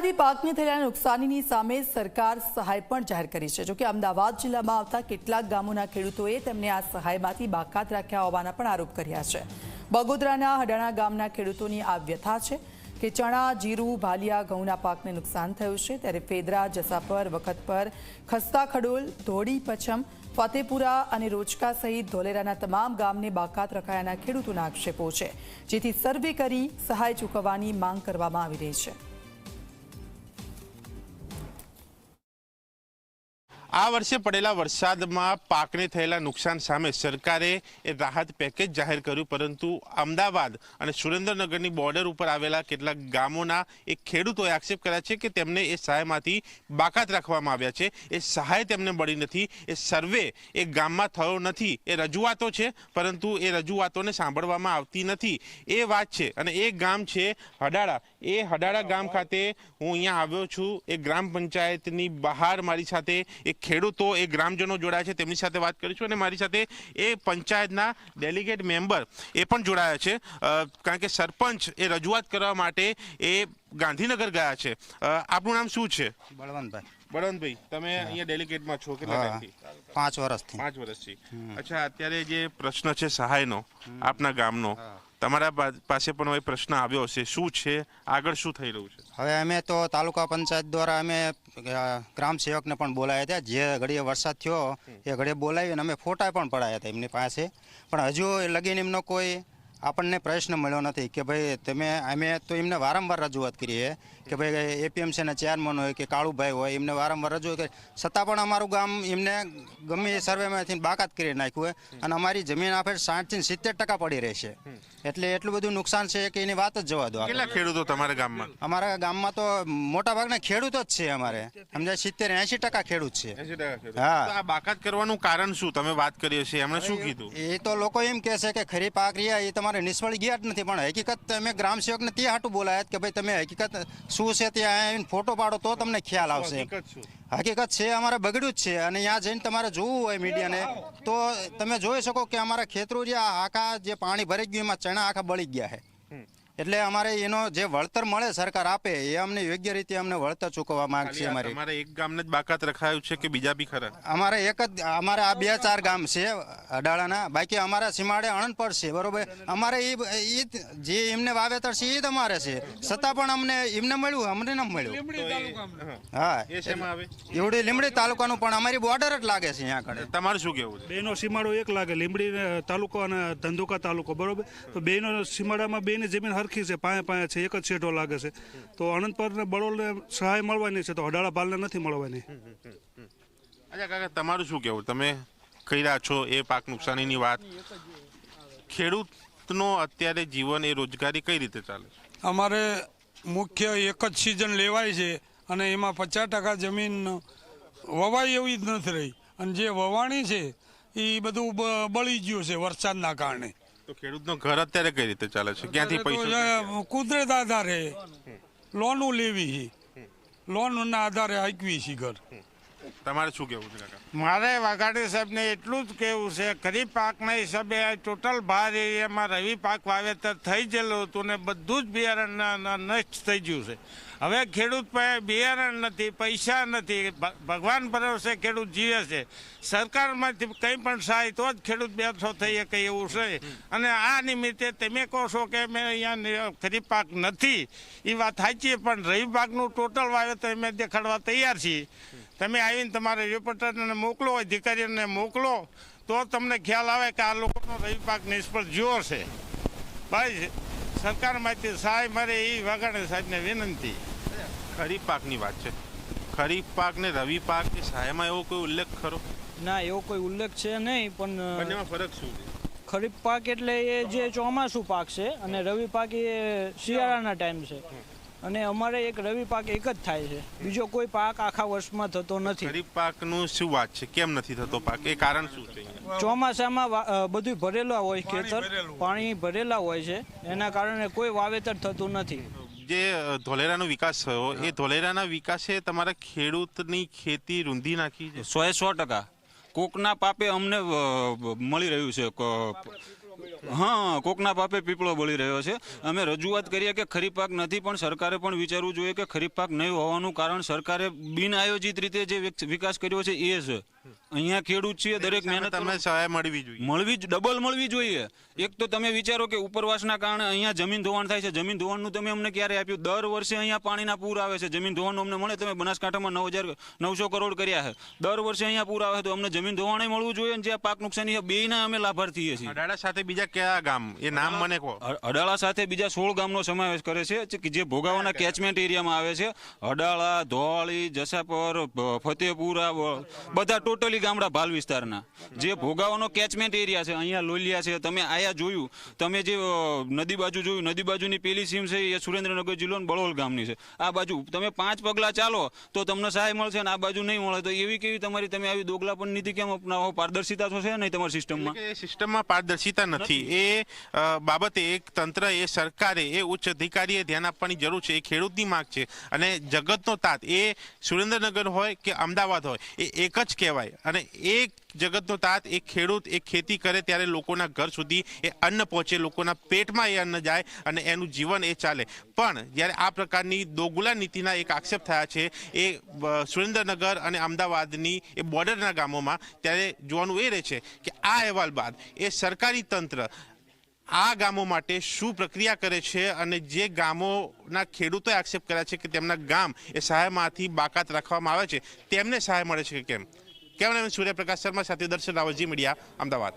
વરસાદી પાકને થયેલા નુકસાનીની સામે સરકાર સહાય પણ જાહેર કરી છે। જો કે અમદાવાદ જિલ્લામાં આવતા કેટલાક ગામોના ખેડૂતોએ તેમને આ સહાયમાંથી બાકાત રાખ્યા હોવાના પણ આરોપ કર્યા છે। બગોદરાના હડાણા ગામના ખેડૂતોની આ વ્યથા છે કે ચણા, જીરું, ભાલિયા, ઘઉંના પાકને નુકસાન થયું છે, ત્યારે ફેદરા, જસાપર, વખતપર, ખસ્તા ખડોલ, ધોડી, પછમ, ફતેપુરા અને રોચકા સહિત ધોલેરાના તમામ ગામને બાકાત રખાયાના ખેડૂતોના આક્ષેપો છે, જેથી સર્વે કરી સહાય ચૂકવવાની માંગ કરવામાં આવી રહી છે। આ વર્ષે પડેલા વરસાદમાં પાકને થયેલા નુકસાન સામે સરકારે રાહત પેકેજ જાહેર કર્યું, પરંતુ અમદાવાદ અને સુરેન્દ્રનગરની બોર્ડર ઉપર આવેલા કેટલાક ગામોના એક ખેડૂતોએ આક્ષેપ કર્યા છે કે તેમને એ સહાયમાંથી બાકાત રાખવામાં આવ્યા છે। એ સહાય તેમને મળી નથી, એ સર્વે એ ગામમાં થયો નથી, એ રજૂઆતો છે, પરંતુ એ રજૂઆતોને સાંભળવામાં આવતી નથી, એ વાત છે। અને એ ગામ છે હડાળા। એ હડાળા ગામ ખાતે હું અહીંયા આવ્યો છું। એ ગ્રામ પંચાયતની બહાર મારી સાથે એક ખેડૂતો, એ ગ્રામજનો જોડાયા છે, તેમની સાથે વાત કરીશું। અને મારી સાથે એ પંચાયતના ડેલિગેટ મેમ્બર એ પણ જોડાયા છે, કારણ કે સરપંચ એ રજૂઆત કરવા માટે એ ગાંધીનગર ગયા છે। આપનું નામ શું છે? બળવંતભાઈ। બળવંતભાઈ, તમે અહીંયા ડેલિગેટમાં છો કેટલા ટાઈમથી? 5 વર્ષથી। 5 વર્ષથી। અચ્છા, અત્યારે જે પ્રશ્ન છે સહાયનો આપના ગામનો, તમારા પાસે પણ હવે પ્રશ્ન આવ્યો હશે, શું છે, આગળ શું થઈ રહ્યું છે? હવે અમે તો તાલુકા પંચાયત દ્વારા અમે ગ્રામ સેવકને પણ બોલાયા હતા। જે ઘડીએ વરસાદ થયો એ ઘડીએ બોલાવીને અમે ફોટા પણ પડાયા હતા એમની પાસે, પણ હજુ લગીને એમનો કોઈ આપણને પ્રશ્ન મળ્યો નથી કે ભાઈ અમે તો એમને વારંવાર રજૂઆત કરીએ કે ભાઈ એપીએમસીના ચેરમેન હોય કે કાળુભાઈ હોય, એમને વારંવાર રજૂઆત કરી, છતાં પણ અમારું ગામ એમને ગમે એ સર્વેમાંથી બાકાત કરી નાખ્યું હોય અને અમારી જમીન આપણે 60 થી 70% પડી રહેશે। એટલે એટલું બધું નુકસાન છે કે એની વાત જ જવા દો। કેટલા ખેડૂતો તમારા ગામમાં? અમારા ગામમાં તો મોટા ભાગના ખેડૂતો જ છે, અમારે સમજાય 70-80% ખેડૂત છે। 80%? હા। આ બાકાત કરવાનું કારણ શું? તમે વાત કરી હશે, એમણે શું કીધું? એ તો લોકો એમ કહે છે કે ખરી પાક રહ્યા એ તમારે નિષ્ફળ ગયા જ નથી, પણ હકીકત અમે ગ્રામ સેવકને તે હાટું બોલાયા કે ભાઈ તમે હકીકત શું છે ત્યાં આવીને ફોટો પાડો તો તમને ખ્યાલ આવશે। હકીકત છે અમારે બગડ્યું જ છે, અને ત્યાં જઈને તમારે જોવું હોય મીડિયાને તો તમે જોઈ શકો કે અમારા ખેતરો જે આખા જે પાણી ભરાઈ ગયું એમાં ચણા આખા બળી ગયા છે। એટલે અમારે એનો જે વળતર મળે સરકાર આપે એ અમને યોગ્ય રીતે અમને વળતર ચૂકવવા માંગ છે। અમારે એક ગામને જ બાકાત રખાયું છે કે બીજા બી ખરા? અમારે એક જ, અમારે આ 2-4 ગામ છે અડાળાના, બાકી અમારા સીમાડે અણનપર છે, બરોબર। અમારે એ જે એમને વાવેતર છે એ જ અમારે છે, છતાં પણ અમને એમને મળ્યું, અમને ન મળ્યું। હા, એવડી લીંબડી તાલુકાનું, પણ અમારી બોર્ડર જ લાગે છે અહીંયા આગળ। તમારું શું કેવું છે? બેનો સીમાડો એક લાગે, લીંબડી તાલુકો અને ધંધુકા તાલુકો, બરોબર। તો બેનો સીમાડામાં બેની જમીન હરખી છે, પાયા છે, એક જ શેઢો લાગે છે, તો અનંતપર ને બળોલને સહાય મળવાની છે, તો હડાળા બાલને નથી મળવાની। અચ્છા કાકા, તમારું શું કેવું? તમે કહી રહ્યા છો એ પાક નુકસાનીની વાત, ખેડૂતનો અત્યારે જીવન, એ રોજગારી કઈ રીતે ચાલે છે? અમારે મુખ્ય એક જ સિઝન લેવાય છે અને એમાં 50% જમીન વવાય એવી જ નથી રહી, અને જે વવાણી છે એ બધું બળી ગયું છે વરસાદના કારણે। તો ખેડૂતનો ઘર અત્યારે કઈ રીતે ચાલે છે? ક્યાંથી પૈસા? કુદરત આધારે લોનું લેવી, લોનના આધારે હાંકવી છે ઘર। તમારે શું કેવું છે કાકા? મારે વાઘાણી સાહેબને એટલું જ કહેવું છે, ખરીફ પાકના હિસાબે ટોટલ ભાર એરિયામાં રવિ પાક વાવેતર થઈ ગયેલું હતું ને બધું જ બિયારણ નષ્ટ થઈ ગયું છે। હવે ખેડૂત પાસે બિયારણ નથી, પૈસા નથી, ભગવાન ભરોસે ખેડૂત જીવે છે। સરકારમાંથી કંઈ પણ સહાય તો જ ખેડૂત બેઠો થઈ શકે એવું છે। અને આ નિમિત્તે તમે કહો છો કે મેં અહીંયા ખરીફ પાક નથી, એ વાત સાચી, પણ રવિ પાકનું ટોટલ વાવેતર અમે દેખાડવા તૈયાર છીએ। તમે આવીને તમારે રિપોર્ટરને મોકલો, અધિકારીઓને મોકલો, તો તમને ખ્યાલ આવે કે આ લોકોનો રવિ પાક નિષ્ફળ ગયો છે। ભાઈ, સરકારમાંથી સહાય મળે એ વાઘાણી સાહેબને વિનંતી। ખરીફ પાકની વાત છે, ખરીફ પાક ને રવિ પાક કે સહાયમાં એવો કોઈ ઉલ્લેખ ખરો? ના, એવો કોઈ ઉલ્લેખ છે નહીં, પણ બંનેમાં ફરક શું છે? ખરીફ પાક એટલે એ જે ચોમાસું પાક છે અને રવિ પાક એ શિયાળાના ટાઈમ છે, અને અમારે એક રવિ પાક એક જ થાય છે, બીજો કોઈ પાક આખા વર્ષમાં થતો નથી। ખરીફ પાકનું શું વાત છે, કેમ નથી થતો પાક, એ કારણ શું છે? ચોમાસામાં બધું ભરેલા હોય, ખેતર પાણી ભરેલા હોય છે, એના કારણે કોઈ વાવેતર થતું નથી। જે ધોલેરાનો વિકાસ થયો, એ ધોલેરાના વિકાસે તમારા ખેડૂતની ખેતી રૂંધી નાખી છે? 100% કોકના પાપે અમને મળી રહ્યું છે હા, કોકના પાપે પીપળો બળી રહ્યો છે. અમે રજૂઆત કરીએ કે ખરીફ પાક નથી, પણ સરકારે પણ વિચારવું જોઈએ કે ખરીફ પાક નહીં હોવાનું કારણ સરકારે બિન આયોજિત રીતે જે વિકાસ કર્યો છે એ છે. અહીંયા ખેડૂત છીએ, દરેક મહેનત તમે સહાય મળવી જોઈએ, ડબલ મળવી જોઈએ. એક તો તમે વિચારો કે ઉપરવાસના કારણે અહીંયા જમીન ધોવાણ થાય છે. જમીન ધોવાણનું તમે અમને ક્યારે આપ્યું? દર વર્ષે અહીંયા પાણીના પૂર આવે છે. જમીન ધોવાણનું અમને મળે. તમે બનાસકાંઠામાં 9,900 કરોડ કર્યા છે. દર વર્ષે અહીંયા પૂર આવે તો અમને જમીન ધોવાણ મળવું જોઈએ અને જે પાક નુકસાની છે બેયના અમે લાભાર્થી છીએ. અડાળા સાથે બીજા કયા ગામ, એ નામ મને કહો. અડાળા સાથે બીજા 16 ગામનો સમાવેશ કરે છે કે જે ભોગાવાના કેચમેન્ટ એરિયામાં આવે છે. અડાળા, ધોવાળી, જસાપર, ફતેપુરા, બધા ટોટલી ગામડા ભાલ વિસ્તારના જે ભોગાવાનો કેચમેન્ટ એરિયા છે. અહીંયા લોલિયા છે. તમે આયા જોયું, તમે જે નદી બાજુ જોયું, નદી બાજુની પેલી સીમ છે એ સુરેન્દ્રનગર જિલ્લો બળોલ ગામની છે. આ બાજુ તમે 5 પગલા ચાલો તો તમને સહાય મળશે અને આ બાજુ નહીં મળે. તો એવી કેવી તમારી, તમે આવી દોગલાપણ નીતિ કેમ અપનાવો? પારદર્શિતા તો છે નહીં તમારી સિસ્ટમમાં. સિસ્ટમમાં પારદર્શિતા નથી. એ બાબતે એક તંત્ર, એ સરકારે, એ ઉચ્ચ અધિકારીએ ધ્યાન આપવાની જરૂર છે. એ ખેડૂતની માંગ છે અને જગતનો તાત એ સુરેન્દ્રનગર હોય કે અમદાવાદ હોય એ એક જ કહેવાય. અને એક જગતનો તાત એક ખેડૂત એક ખેતી કરે ત્યારે લોકોના ઘર સુધી એ અન્ન પહોંચે, લોકોના પેટમાં એ અન્ન જાય અને એનું જીવન એ ચાલે. પણ જ્યારે આ પ્રકારની દોગુલા નીતિના એક આક્ષેપ થયા છે એ સુરેન્દ્રનગર અને અમદાવાદની એ બોર્ડરના ગામોમાં, ત્યારે જોવાનું એ રહે છે કે આ અહેવાલ બાદ એ સરકારી તંત્ર આ ગામો માટે શું પ્રક્રિયા કરે છે અને જે ગામોના ખેડૂતોએ આક્ષેપ કર્યા છે કે તેમના ગામ એ સહાયમાંથી બાકાત રાખવામાં આવે છે તેમને સહાય મળે છે કે કેમ. કેમેરામેન સૂર્યપ્રકાશ શર્મા સાથે દર્શન રાવલજી, મીડિયા, અમદાવાદ.